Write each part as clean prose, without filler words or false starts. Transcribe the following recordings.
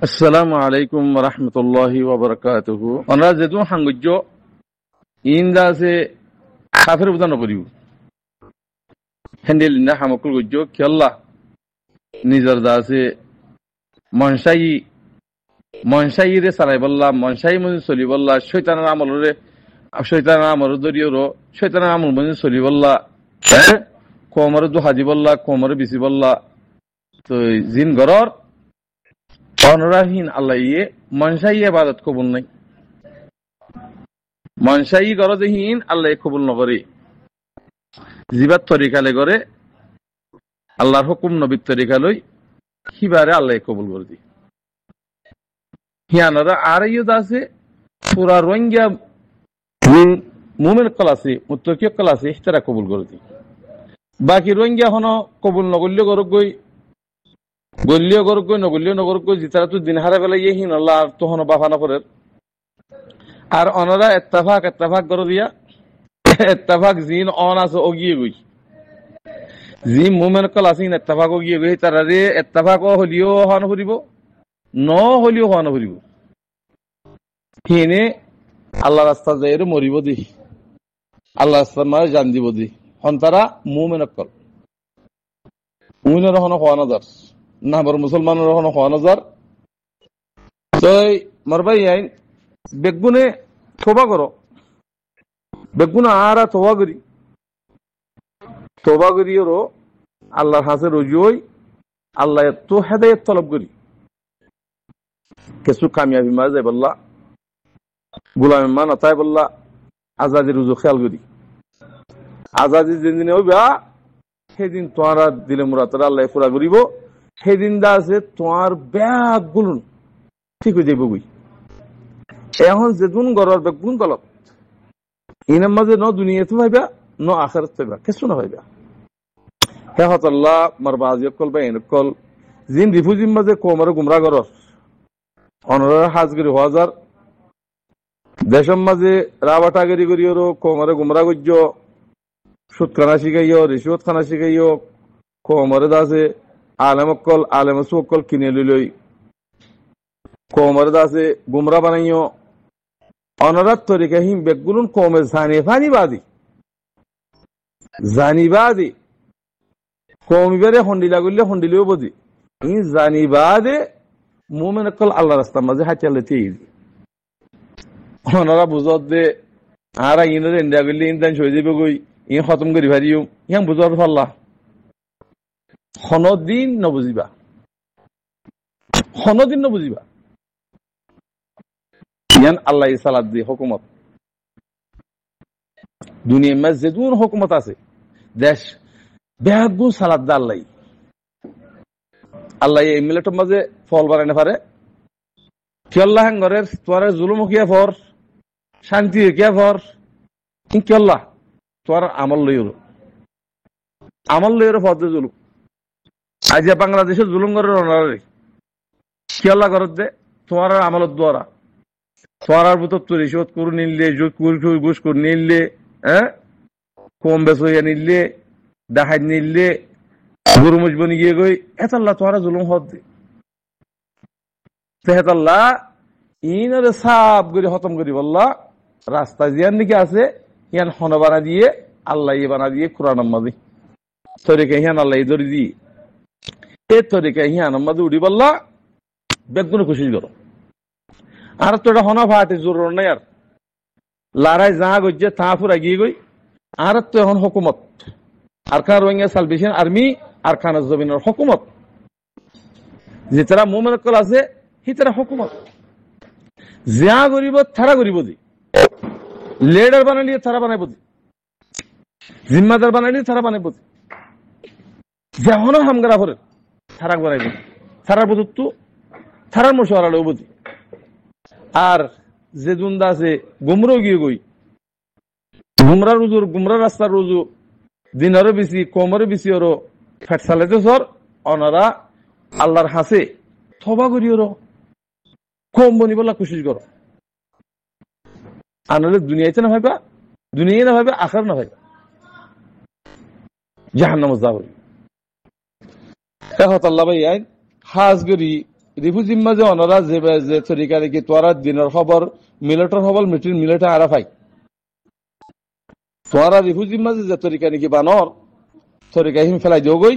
আসসালামু আলাইকুম ওয়া রাহমাতুল্লাহি ওয়া বারাকাতুহু। আমরা যেহেতু সাংগজ্য ইন্দা আছে কাফের বুঝানো করিব হ্যান্ডেল না হামকুল গজ্য কেল্লা নিজের দা আছে মনসাই রে সারাই বললা মনসাই মনে চলি বললা শৈতানের আমল দরিয়র শৈতানের আমল মনে চলি বললা কোমরে দুহাজি বললা কোমরে বিচি বললা তো জিন গরর অনরাহীন আল্লাহ ইয়ে মনসাই ইবাদত কবুল নাই মনসাই গরজহীন আল্লাহ কবুল নকরে জিবাত তরিকালে করে আল্লাহর হুকুম নবীর তরিকালই হিবারে আল্লাহ কবুল করে দি হিয়ানরা আর ইয়দ আছে পুরা রোহিঙ্গা মুমিন ক্লাসে মুত্তাকি ক্লাসে তারা কবুল করে দি বাকি রোহিঙ্গা হনো কবুল নগল্য গরগই গল্য গরগই নগল্য নগরগই জিতারা তো দিন হারা বেলা ইয়ে হিন আল্লাহ তো হনো বাফানা করে আর অনরা এত্তাফাক করে দিয়া এত্তাফাক জিন অন আছে ওগিয়ে গই জি মুমেন কল আসিন এত্তাফাক ওগিয়ে গই তারা রে এত্তাফাক হলিও হন ফুরিব ন হলিও হন ফুরিব হিনে আল্লাহ রাস্তা যাই মরিব দি আল্লাহ রাস্তার মাঝে জান দিব দি হন তারা মুমেন কল মুমিনের হন হওয়া নজার না বড় মুসলমানের হন হওয়া নজার তই মারবাই আইন বেগুনে তোবা করো বেগুন আরা তোবা করি ওরো আল্লাহর হাসে রুজুই আল্লাহ তো হেদায়েত তলব করি কিছু কামিয়াবি মা যায় বললা গোলাম মা নতায় বললা আজাদি রুজু খেয়াল করি আজাদি যেদিন হইবা সেদিন তোমার দিলে মুরাতরা আল্লাহ পুরা করিব সেদিন দা আছে তোমার ব্যাগ গুলুন ঠিক হয়ে যাইব বই এখন যেদিন গরর বেগুন গলত ইনার মাঝে ন দুনিয়াতে ভাইবা ন আখেরাত ভাইবা কিছু না ভাইবা হে হতাল্লাহ মারবাজি কল বা এনকল জিন রিফুজির মাঝে কোমরে গুমরা গরর অনরা হাজগিরি হাজার দেশের মাঝে রাবাটাগিরি করিও কোমরে গুমরা গজ্য সুদ খানা শিখাইও রিশ্বত খানা শিখাইও কোমরে দাসে আলেম সুকল কিনে লইলই কোমরে দাসে গুমরা বানাইও অনরাত তরিকাহীন বেগুলুন কমে জানিবাদি কমিবারে হন্ডিলা করলে হন্ডিলেও বুঝি ই জানিবাদে মুমেন কল আল্লাহ রাস্তার মাঝে হাঁচালেতে ওনারা বুঝত দে আরা ইনের ইন্ডিয়া করলে ইন্দান সই যাবে গই ই খতম করি ভারিও ইয়াং বুঝার পারলা হনদিন নবুঝিবা ইয়ান আল্লাহ সালাদ দি হুকুমত দুনিয়ার মাঝে যেদুন হুকুমত আছে দেশ বেগুন সালাদ দা আল্লাহ এই মিলেটের মাঝে ফল বানাইতে পারে কি আল্লাহ ঘরের তোর জুলুম কিয়া ফর শান্তি কিয়া ফর কি আল্লাহ তোর আমল লইর ফর দে জুলুম আজ বাংলাদেশের জুলুম ঘরের অনারে কি আল্লাহ ঘরের দে তোমার আমলত দ্বারা তোমার ভিতর তো রিশোধ করে নিলে ঘুষ করে নিলে কম বেশ হইয়া নিলে ডাহাই নিলে গরু মজবনি গিয়ে গই এতাল্লাহ তোমার জুলুম হত দে তেহেতাল্লাহ ইনারে সাপ করে খতম করি বললা রাস্তা জিয়ার দিকে আছে ইয়ান হন বানা দিয়ে আল্লাহ বানা দিয়ে কোরআন মাঝে তরিকা হিয়ান আল্লাহ ধরে দিয়ে এ তরিকা হিয়ান মাঝে উঠি বললা বেগুনে খুশি করো আর তো এটা হনা ফাটে জোর নাই আর লড়াই যা গজ্জে তা ফুরা গিয়ে গই আর তো এখন হুকুমত আর খান রোহিঙ্গা সালভেশন আর্মি আর খান জমিনের হুকুমত যে তারা মুমেন কল আছে হি তারা হুকুমত যা গরিব তারা গরিব দি লিডার বানাইলে তারা বানাইব দি জিম্মাদার বানাইলে তারা বানাইব দি যেমন হামগারা করে তারা বানাইব তারার বুঝত তারার মশারালেও বুঝি আর যে দুন্দা আছে গুমরাও গিয়ে গই গুমরা রাস্তার রুজু দিনারও বেশি কমরও বেশি ওরও ফ্যাট সালাইতে সর অনারা আল্লাহর হাসে থবা করি ওরও কম বনি বলা কোশিশ করো আনালে দুনিয়াতে না ভাইবা দুনিয়া না ভাইবা আখার না ভাইবা জাহান্নামে যাবে এখন আল্লাহ ভাই আইন হাজ করি রিফুজিম্মা যে অনরা যে তরিকা দেখি তোরা দিনের খবর মিলেটর খবর মিলেটে আরা পাই তোরা রিফুজিম্মা যে তরিকা নাকি বানর তরিকা হিম ফেলাই দিও গই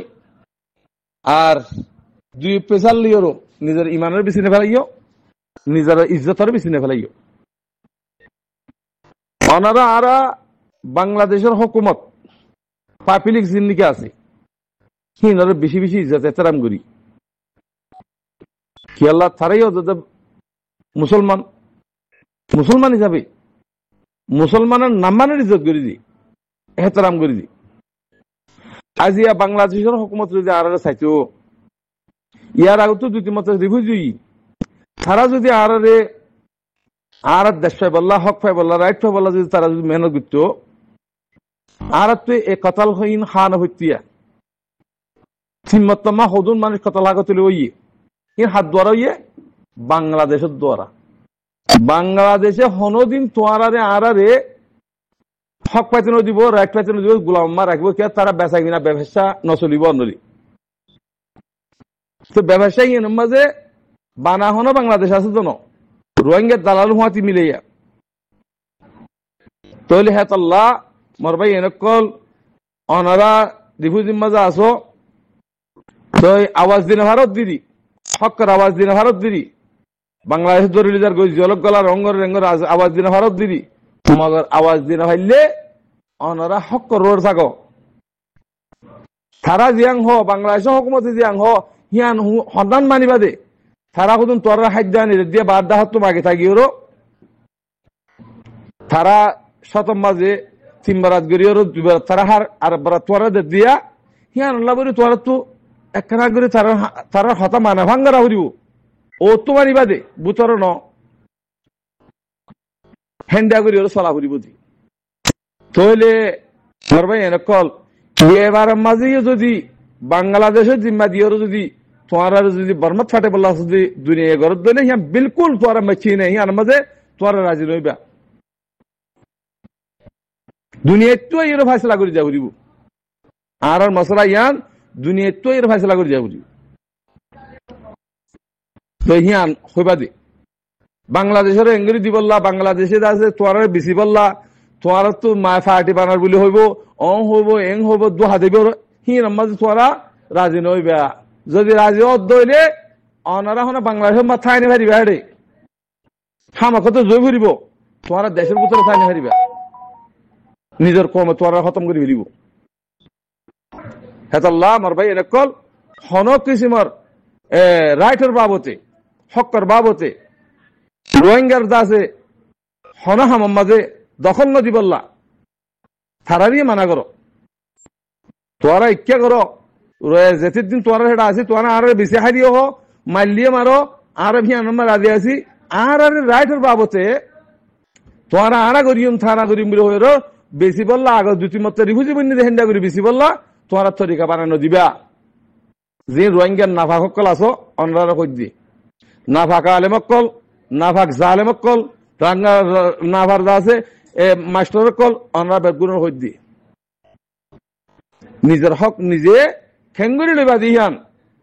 আর দুই পেশার লিওরও নিজের ইমানের বিছিনে ফেলাইও নিজের ইজ্জতের বিছিনে ফেলাইও ওনারা আরা বাংলাদেশের হুকুমত পাবলিক জিন্দিকে আছে হিনারে বেশি বেশি ইজ্জত এহতরাম করি কি আল্লাহ তারাইও যাতে মুসলমান হিসাবে মুসলমানের নাম্বানের ইজ্জত করে দি এহতরাম করে দি আজ ইয়া বাংলাদেশের হুকুমত যদি আর চাইতো ইয়ার আগে তো দুই তিন মাত্র রিফিউজি তারা যদি আর দেশ পাই বললা হক পাই বললা রাইট পাই বললা যদি তারা যদি মেহনত করতো আর তো এ কতাল হইন খান হইতিয়া তিনমত্তমা হদুন মানুষ কতাল আগত ওইয়ে ইন হাত দ্বারা ইয়ে বাংলাদেশের দ্বারা বাংলাদেশে হনদিন তোয়ারে আরারে হক পাইতেন দিব রাইট পাইতেন দিব গোলাম্মা রাখবো কে তারা বেচা কিনা ব্যবসা নচলিব অন্যরি তো ব্যবসায়ী মাঝে বানা হনো বাংলাদেশ আছে জন রোহিঙ্গার দালাল হুয়াতি মিলাইয়া তৈলি হেতাল্লাহ মোর ভাই এনেকল অনারা রিফিউজির মাঝে আসো তো আওয়াজ দিনে ভারত দিদি হকের আওয়াজ দিনে ভারত দিদি বাংলাদেশ দরিল যার জলক গলা রঙ্গর রেঙ্গর আওয়াজ দিনে ভারত দিদি মগর আওয়াজ দিনে ভাইলে অনারা হক রোড থাকো তারা জিয়াং হ বাংলাদেশের হকুমতে জিয়াং হ হিয়ান সন্ধান মানিবা দে তারা কদুন তোরা খাদ্য আনি দিয়ে বাদ দাহত তো মাগে থাকি ওর তারা শতম মাঝে তিনবারাত গড়ি ওর দুবার তারা হার আর তোরা দিয়া হিয়ান আল্লাহ বলি তোরা তো একখানা করে তারা হতা মানা ভাঙ্গারা হরিব ও তো মানিবা দে বুতর ন হেন্ডা করি ওর চলা হরিব দি তইলে মোর ভাই এনেকল এবার মাঝে যদি বাংলাদেশের জিম্মা দিয়ে যদি তোমার যদি বর্মত ফাটে বললা যদি দুনিয়া গরত দিলে হিয়া বিলকুল তোরা মেচি নেই হিয়ার মাঝে তোরা রাজি রইবা দুনিয়াতো এর ফাইসলা করে যাও দিব আর মশলা ইয়ান দুনিয়াতো এর ফাইসলা করে যাও দিব তো হিয়ান হইবা দে বাংলাদেশের এঙ্গরি দি বললা বাংলাদেশে আছে তোরা বেশি বললা তোরা তো মা ফাটি বানার বলে হইব হইব এং হইব দোহা দেব হিয়ার মাঝে তোরা রাজি নইবা যদি রাজি অদ্দইলে অনারা হন বাংলাদেশের মাথা আনি হারিবা হেডে হামাকে তো জয় ফুরিব তোমার দেশের ভিতরে আনি হারিবা নিজের কর্ম তোরা খতম করে ফেলিব হেতাল্লাহ আমার ভাই এনেকল হন কিসিমর রাইটের বাবতে হকর বাবতে রোহিঙ্গার দাসে হন হামার মাঝে দখল নদী বললা থারারই মানা করো তোরা ইচ্ছা করো যেতির দিন তোরা সেটা আছি তোরা আর বেশি হারিয়ে হো মাল্লিয়ে মারো আর ভিয়ান রাজি আছি আর রাইটের বাবতে তোরা আনা করিম থানা করিম বলে হয়ে বেশি বললা আগে দুটি মত রিফিউজি বন্যে হেন্ডা করি বেশি বললা তোরা তরিকা বানানো দিবা যে রোহিঙ্গার নাফাক সকল আছো অনরা কই দি নাফাকা আলেমকল নাফাক জালেমকল নাফার দা আছে মাস্টার কল অনরা বেগুনের কই দি নিজের হক নিজে খেঙ্গুরি লইবা দিহান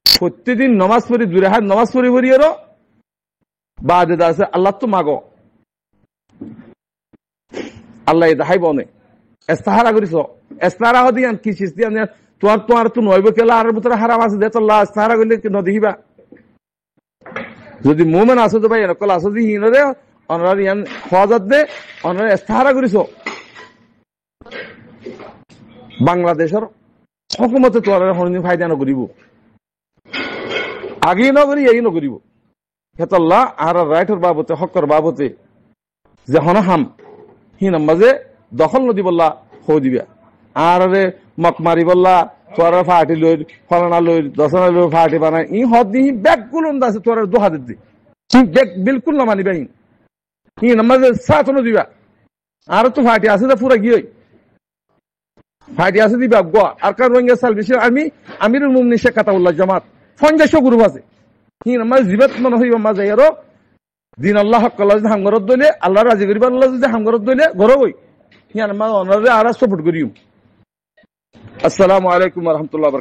প্রত্যেকদিন নমাজ পড়ি দূরে হাত নমাজ পড়ি পড়িয়েরও বাদে আছে আল্লাহ তো মাগো আল্লাহ দেখাই বনে এস্তাহারা করিস এস্তাহারা দিয়ান কি চিজ দিয়ান তোমার তো নইব কেলা আর ভিতরে হারাম আছে দে তোল্লাহ এস্তাহারা করলে নদেখিবা যদি মোমেন আসো তো ভাই এরকম আসো দি হিনরে অনার ইয়ান হওয়াজাত দে অনার এস্তাহারা করিস বাংলাদেশের হুকুমতে তোর হরদিন ফায়দা নকরিব আগেই নকরি এই নকরিব হেতাল্লাহ আর রাইটের বাবতে হকর বাবতে যে হনহাম হিন মাঝে দখল নদী বললা হো দিবা আর মক মারি বললা তোর ফাটি লই ফলানা লই দশনা লই ফাটি বানাই ই হদ দি ব্যাগ গুলো আছে তোর দোহা দি ব্যাগ বিলকুল না মানিবা হিন মাঝে সাত নদীবা আর তো ফাটি আছে তো পুরা গিয়ে ফাইটি আছে দিবা গোয়া আর কার রোহিঙ্গা সালভেশন আর্মি আমিরুল মুমিনিন শেখ কাতাউল্লাহ জামাত 50 গ্রুপ আছে হিন মাঝে জিবাত মনে হইবা মাঝে আরো দিন আল্লাহ হক আল্লাহ যদি হামগরত দইলে আল্লাহ রাজি করিবা আল্লাহ যদি হামগরত দইলে ঘর হই হিয়ান মা অনারে আর সাপোর্ট করিও আসসালামু আলাইকুম ওয়া রাহমাতুল্লাহি ওয়া বারাকাতুহু